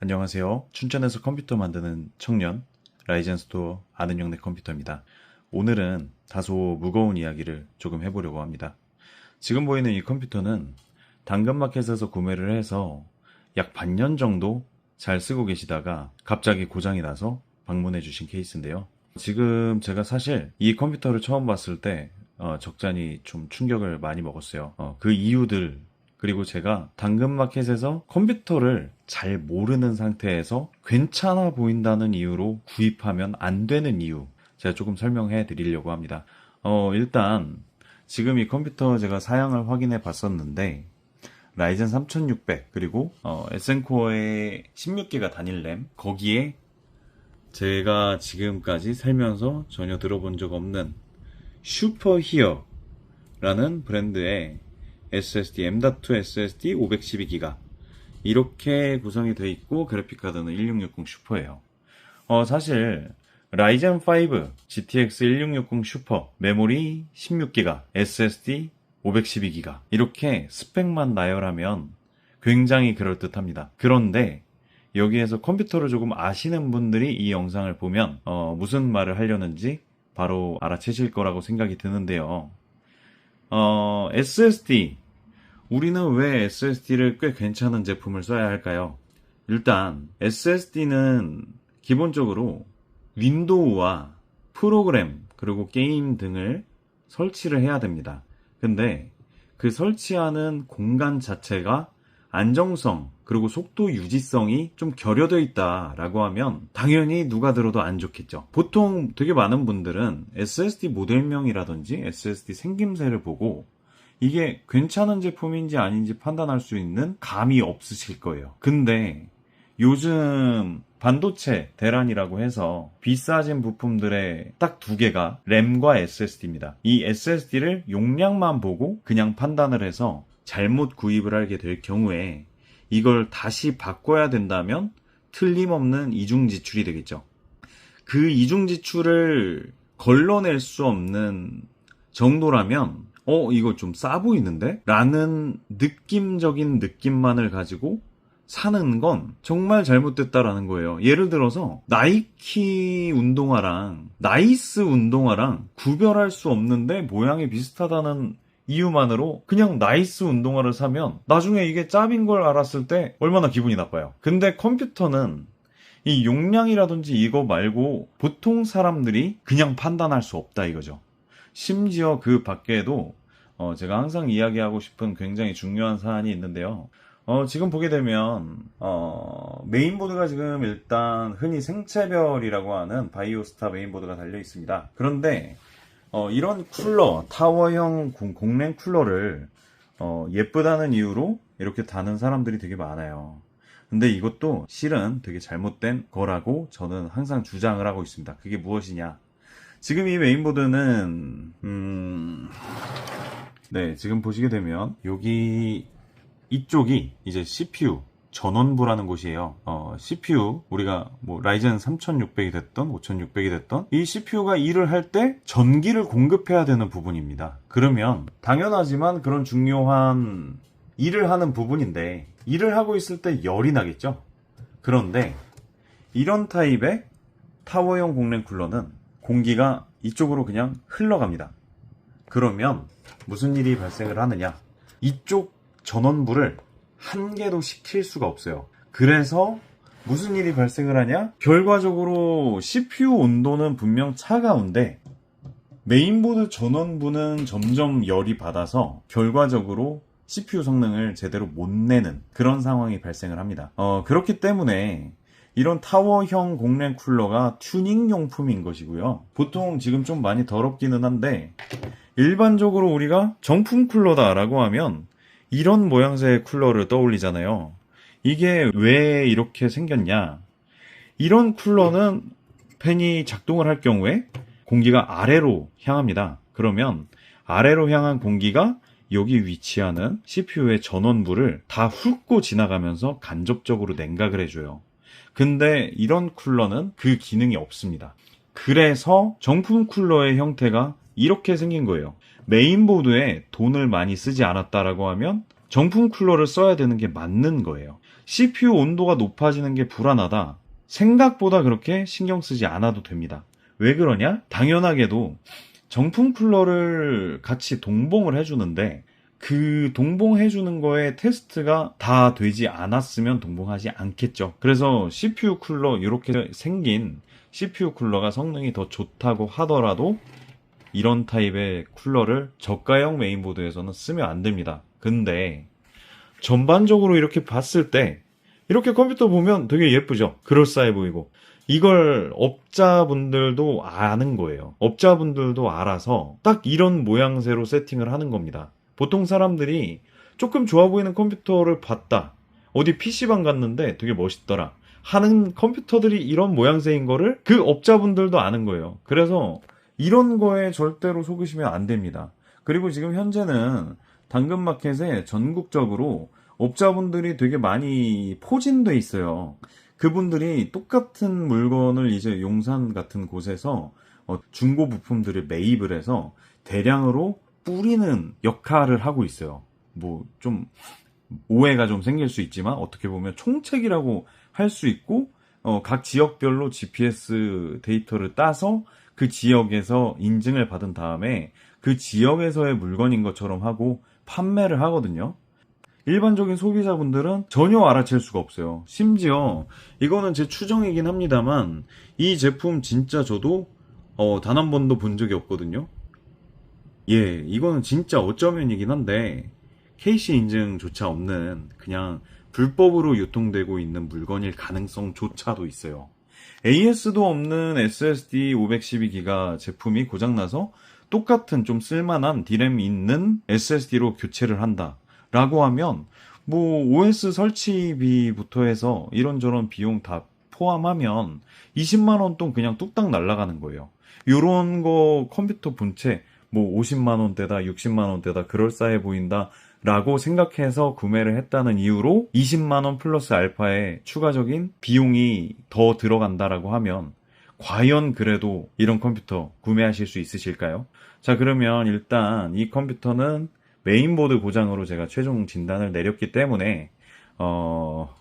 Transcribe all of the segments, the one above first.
안녕하세요. 춘천에서 컴퓨터 만드는 청년, 라이젠 스토어 아는 영내 컴퓨터입니다. 오늘은 다소 무거운 이야기를 조금 해보려고 합니다. 지금 보이는 이 컴퓨터는 당근마켓에서 구매를 해서 약 반년 정도 잘 쓰고 계시다가 갑자기 고장이 나서 방문해 주신 케이스인데요. 지금 제가 사실 이 컴퓨터를 처음 봤을 때 적잖이 좀 충격을 많이 먹었어요. 그 이유들, 그리고 제가 당근마켓에서 컴퓨터를 잘 모르는 상태에서 괜찮아 보인다는 이유로 구입하면 안 되는 이유, 제가 조금 설명해 드리려고 합니다. 일단 지금 이 컴퓨터 제가 사양을 확인해 봤었는데 라이젠 3600 그리고 에센코어의 16기가 단일 램, 거기에 제가 지금까지 살면서 전혀 들어본 적 없는 슈퍼히어라는 브랜드의 SSD, M.2 SSD 512기가 이렇게 구성이 되어 있고, 그래픽카드는 1660 슈퍼예요. 사실 라이젠 5 GTX 1660 슈퍼, 메모리 16기가, SSD 512기가 이렇게 스펙만 나열하면 굉장히 그럴듯합니다. 그런데 여기에서 컴퓨터를 조금 아시는 분들이 이 영상을 보면 무슨 말을 하려는지 바로 알아채실 거라고 생각이 드는데요. SSD, 우리는 왜 SSD를 꽤 괜찮은 제품을 써야 할까요? 일단 SSD는 기본적으로 윈도우와 프로그램 그리고 게임 등을 설치를 해야 됩니다. 근데 그 설치하는 공간 자체가 안정성 그리고 속도 유지성이 좀 결여되어 있다라고 하면 당연히 누가 들어도 안 좋겠죠. 보통 되게 많은 분들은 SSD 모델명이라든지 SSD 생김새를 보고 이게 괜찮은 제품인지 아닌지 판단할 수 있는 감이 없으실 거예요. 근데 요즘 반도체 대란이라고 해서 비싸진 부품들의 딱 두 개가 램과 SSD입니다. 이 SSD를 용량만 보고 그냥 판단을 해서 잘못 구입을 하게 될 경우에 이걸 다시 바꿔야 된다면 틀림없는 이중 지출이 되겠죠. 그 이중 지출을 걸러낼 수 없는 정도라면 이거 좀 싸 보이는데? 라는 느낌적인 느낌만을 가지고 사는 건 정말 잘못됐다라는 거예요. 예를 들어서 나이키 운동화랑 나이스 운동화랑 구별할 수 없는데 모양이 비슷하다는 이유만으로 그냥 나이스 운동화를 사면 나중에 이게 짭인 걸 알았을 때 얼마나 기분이 나빠요. 근데 컴퓨터는 이 용량이라든지 이거 말고 보통 사람들이 그냥 판단할 수 없다 이거죠. 심지어 그 밖에도 제가 항상 이야기하고 싶은 굉장히 중요한 사안이 있는데요. 지금 보게 되면 메인보드가 지금 일단 흔히 생체별이라고 하는 바이오스타 메인보드가 달려 있습니다. 그런데 이런 쿨러, 타워형 공랭 쿨러를 예쁘다는 이유로 이렇게 다는 사람들이 되게 많아요. 근데 이것도 실은 되게 잘못된 거라고 저는 항상 주장을 하고 있습니다. 그게 무엇이냐? 지금 이 메인보드는 네, 지금 보시게 되면 여기 이쪽이 이제 CPU 전원부라는 곳이에요. CPU 우리가 뭐 라이젠 3600이 됐던 5600이 됐던 이 CPU가 일을 할 때 전기를 공급해야 되는 부분입니다. 그러면 당연하지만 그런 중요한 일을 하는 부분인데 일을 하고 있을 때 열이 나겠죠. 그런데 이런 타입의 타워형 공랭 쿨러는 공기가 이쪽으로 그냥 흘러갑니다. 그러면 무슨 일이 발생을 하느냐? 이쪽 전원부를 한 개도 식힐 수가 없어요. 그래서 무슨 일이 발생을 하냐? 결과적으로 CPU 온도는 분명 차가운데 메인보드 전원부는 점점 열이 받아서 결과적으로 CPU 성능을 제대로 못 내는 그런 상황이 발생을 합니다. 그렇기 때문에 이런 타워형 공랭 쿨러가 튜닝 용품인 것이고요. 보통 지금 좀 많이 더럽기는 한데 일반적으로 우리가 정품 쿨러다라고 하면 이런 모양새의 쿨러를 떠올리잖아요. 이게 왜 이렇게 생겼냐? 이런 쿨러는 팬이 작동을 할 경우에 공기가 아래로 향합니다. 그러면 아래로 향한 공기가 여기 위치하는 CPU의 전원부를 다 훑고 지나가면서 간접적으로 냉각을 해줘요. 근데 이런 쿨러는 그 기능이 없습니다. 그래서 정품 쿨러의 형태가 이렇게 생긴 거예요. 메인보드에 돈을 많이 쓰지 않았다라고 하면 정품 쿨러를 써야 되는 게 맞는 거예요. CPU 온도가 높아지는 게 불안하다. 생각보다 그렇게 신경 쓰지 않아도 됩니다. 왜 그러냐? 당연하게도 정품 쿨러를 같이 동봉을 해주는데 그 동봉해주는 거에 테스트가 다 되지 않았으면 동봉하지 않겠죠. 그래서 CPU 쿨러, 이렇게 생긴 CPU 쿨러가 성능이 더 좋다고 하더라도 이런 타입의 쿨러를 저가형 메인보드에서는 쓰면 안 됩니다. 근데 전반적으로 이렇게 봤을 때 이렇게 컴퓨터 보면 되게 예쁘죠? 그럴싸해 보이고. 이걸 업자분들도 아는 거예요. 업자분들도 알아서 딱 이런 모양새로 세팅을 하는 겁니다. 보통 사람들이 조금 좋아 보이는 컴퓨터를 봤다. 어디 PC방 갔는데 되게 멋있더라. 하는 컴퓨터들이 이런 모양새인 거를 그 업자분들도 아는 거예요. 그래서 이런 거에 절대로 속으시면 안 됩니다. 그리고 지금 현재는 당근마켓에 전국적으로 업자분들이 되게 많이 포진돼 있어요. 그분들이 똑같은 물건을 이제 용산 같은 곳에서 중고 부품들을 매입을 해서 대량으로 뿌리는 역할을 하고 있어요. 뭐 좀 오해가 좀 생길 수 있지만 어떻게 보면 총책이라고 할 수 있고, 각 지역별로 GPS 데이터를 따서 그 지역에서 인증을 받은 다음에 그 지역에서의 물건인 것처럼 하고 판매를 하거든요. 일반적인 소비자분들은 전혀 알아챌 수가 없어요. 심지어 이거는 제 추정이긴 합니다만 이 제품 진짜 저도 단 한 번도 본 적이 없거든요. 예, 이거는 진짜 어쩌면이긴 한데 KC 인증조차 없는 그냥 불법으로 유통되고 있는 물건일 가능성조차도 있어요. AS도 없는 SSD 512기가 제품이 고장나서 똑같은 좀 쓸만한 D램이 있는 SSD로 교체를 한다 라고 하면 뭐 OS 설치비부터 해서 이런저런 비용 다 포함하면 20만원 돈 그냥 뚝딱 날아가는 거예요. 요런 거 컴퓨터 본체 뭐 50만원대다 60만원대다 그럴싸해 보인다 라고 생각해서 구매를 했다는 이유로 20만원 플러스 알파에 추가적인 비용이 더 들어간다라고 하면 과연 그래도 이런 컴퓨터 구매하실 수 있으실까요? 자, 그러면 일단 이 컴퓨터는 메인보드 고장으로 제가 최종 진단을 내렸기 때문에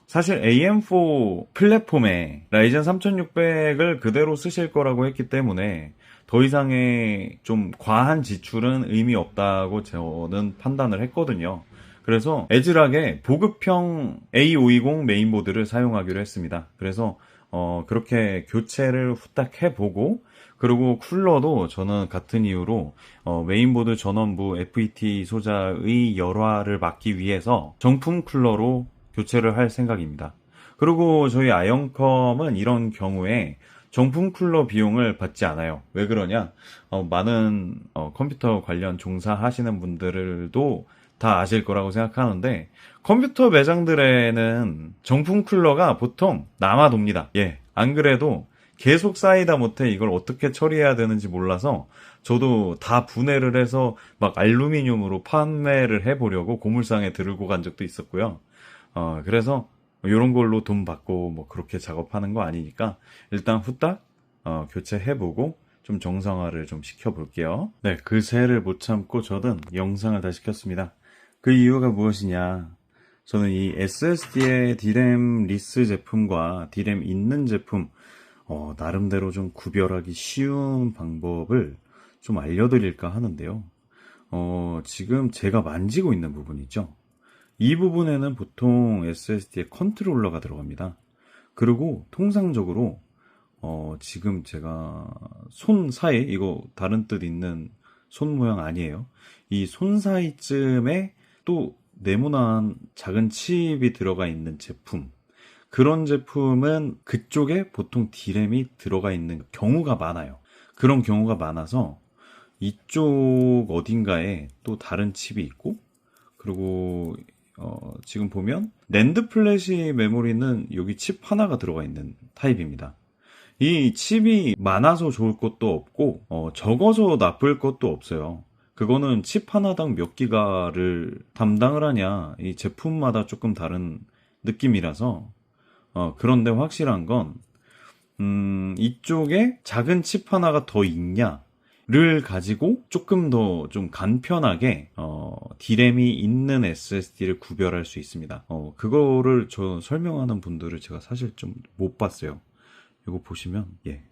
사실 AM4 플랫폼에 라이젠 3600을 그대로 쓰실 거라고 했기 때문에 더 이상의 좀 과한 지출은 의미 없다고 저는 판단을 했거든요. 그래서 애즐하게 보급형 A520 메인보드를 사용하기로 했습니다. 그래서 그렇게 교체를 후딱 해보고, 그리고 쿨러도 저는 같은 이유로 메인보드 전원부 FET 소자의 열화를 막기 위해서 정품 쿨러로 교체를 할 생각입니다. 그리고 저희 아이언컴은 이런 경우에 정품 쿨러 비용을 받지 않아요. 왜 그러냐? 많은 컴퓨터 관련 종사하시는 분들도 다 아실 거라고 생각하는데 컴퓨터 매장들에는 정품 쿨러가 보통 남아돕니다. 예, 안 그래도 계속 쌓이다 못해 이걸 어떻게 처리해야 되는지 몰라서 저도 다 분해를 해서 막 알루미늄으로 판매를 해보려고 고물상에 들고 간 적도 있었고요. 그래서 이런 걸로 돈 받고 뭐 그렇게 작업하는 거 아니니까 일단 후딱 교체해보고 좀 정상화를 좀 시켜볼게요. 네, 그 새를 못 참고 저는 영상을 다시 켰습니다. 그 이유가 무엇이냐? 저는 이 SSD의 D램 리스 제품과 D램 있는 제품 나름대로 좀 구별하기 쉬운 방법을 좀 알려드릴까 하는데요. 지금 제가 만지고 있는 부분 있죠? 이 부분에는 보통 SSD의 컨트롤러가 들어갑니다. 그리고 통상적으로 지금 제가 손 사이, 이거 다른 뜻 있는 손 모양 아니에요. 이 손 사이쯤에 또 네모난 작은 칩이 들어가 있는 제품, 그런 제품은 그쪽에 보통 D램이 들어가 있는 경우가 많아요. 그런 경우가 많아서 이쪽 어딘가에 또 다른 칩이 있고, 그리고 지금 보면 낸드 플래시 메모리는 여기 칩 하나가 들어가 있는 타입입니다. 이 칩이 많아서 좋을 것도 없고 적어서 나쁠 것도 없어요. 그거는 칩 하나당 몇 기가를 담당을 하냐, 이 제품마다 조금 다른 느낌이라서 그런데 확실한 건 이쪽에 작은 칩 하나가 더 있냐, 를 가지고 조금 더 좀 간편하게 D램이 있는 SSD를 구별할 수 있습니다. 그거를 저 설명하는 분들을 제가 사실 좀 못 봤어요. 이거 보시면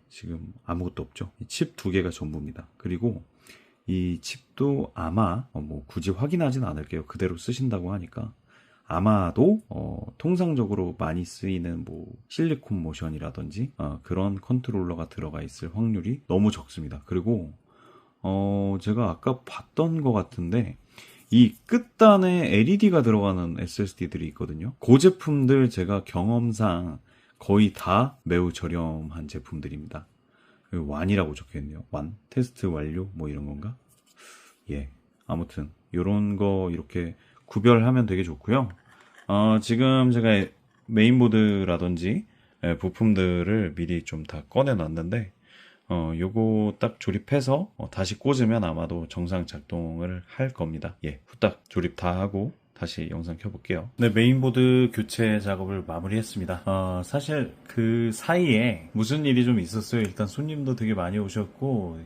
지금 아무것도 없죠. 칩 두 개가 전부입니다. 그리고 이 칩도 아마 뭐 굳이 확인하진 않을게요. 그대로 쓰신다고 하니까 아마도 통상적으로 많이 쓰이는 뭐 실리콘 모션이라든지 그런 컨트롤러가 들어가 있을 확률이 너무 적습니다. 그리고 제가 아까 봤던 것 같은데 이 끝단에 LED가 들어가는 SSD들이 있거든요. 그 제품들 제가 경험상 거의 다 매우 저렴한 제품들입니다. 완이라고 적혀있네요. 완 테스트 완료 뭐 이런 건가? 아무튼 요런 거 이렇게 구별하면 되게 좋고요. 지금 제가 메인보드라든지 부품들을 미리 좀 다 꺼내 놨는데 요거 딱 조립해서 다시 꽂으면 아마도 정상 작동을 할 겁니다. 후딱 조립 다 하고 다시 영상 켜볼게요. 네, 메인보드 교체 작업을 마무리했습니다. 사실 그 사이에 무슨 일이 좀 있었어요. 일단 손님도 되게 많이 오셨고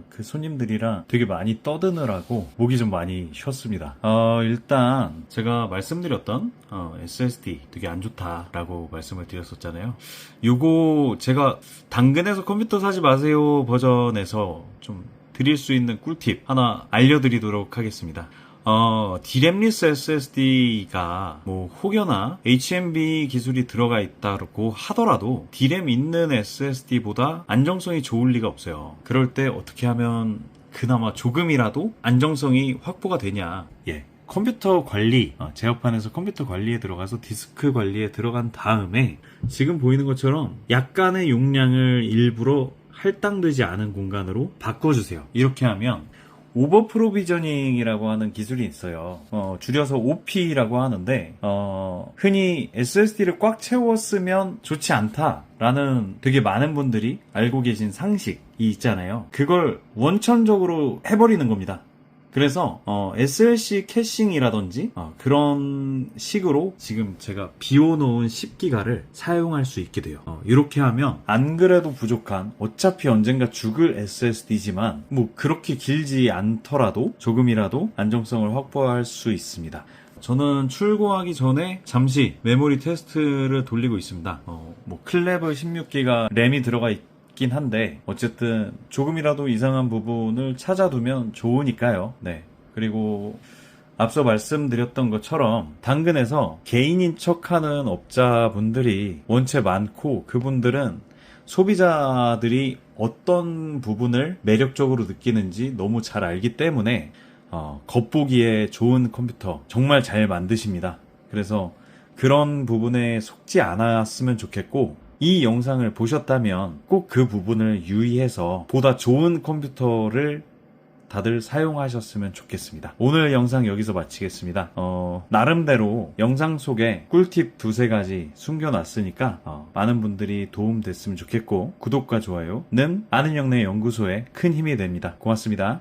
그 손님들이랑 되게 많이 떠드느라고 목이 좀 많이 쉬었습니다. 일단 제가 말씀드렸던 SSD 되게 안 좋다라고 말씀을 드렸었잖아요. 요거 제가 당근에서 컴퓨터 사지 마세요 버전에서 좀 드릴 수 있는 꿀팁 하나 알려드리도록 하겠습니다. D램리스 SSD가 뭐 혹여나 HMB 기술이 들어가 있다고 하더라도 D램 있는 SSD보다 안정성이 좋을 리가 없어요. 그럴 때 어떻게 하면 그나마 조금이라도 안정성이 확보가 되냐? 컴퓨터 관리, 제어판에서 컴퓨터 관리에 들어가서 디스크 관리에 들어간 다음에 지금 보이는 것처럼 약간의 용량을 일부러 할당되지 않은 공간으로 바꿔주세요. 이렇게 하면 오버 프로비저닝이라고 하는 기술이 있어요. 줄여서 OP라고 하는데 흔히 SSD를 꽉 채웠으면 좋지 않다라는 되게 많은 분들이 알고 계신 상식이 있잖아요. 그걸 원천적으로 해버리는 겁니다. 그래서 SLC 캐싱이라든지 그런 식으로 지금 제가 비워놓은 10기가를 사용할 수 있게 돼요. 이렇게 하면 안 그래도 부족한 어차피 언젠가 죽을 SSD지만 뭐 그렇게 길지 않더라도 조금이라도 안정성을 확보할 수 있습니다. 저는 출고하기 전에 잠시 메모리 테스트를 돌리고 있습니다. 뭐 클레버 16기가 램이 들어가 있긴 한데 어쨌든 조금이라도 이상한 부분을 찾아두면 좋으니까요. 그리고 앞서 말씀드렸던 것처럼 당근에서 개인인 척하는 업자분들이 원체 많고 그분들은 소비자들이 어떤 부분을 매력적으로 느끼는지 너무 잘 알기 때문에 겉보기에 좋은 컴퓨터 정말 잘 만드십니다. 그래서 그런 부분에 속지 않았으면 좋겠고 이 영상을 보셨다면 꼭 그 부분을 유의해서 보다 좋은 컴퓨터를 다들 사용하셨으면 좋겠습니다. 오늘 영상 여기서 마치겠습니다. 나름대로 영상 속에 꿀팁 두세 가지 숨겨놨으니까 많은 분들이 도움됐으면 좋겠고 구독과 좋아요는 아는 영내 연구소에 큰 힘이 됩니다. 고맙습니다.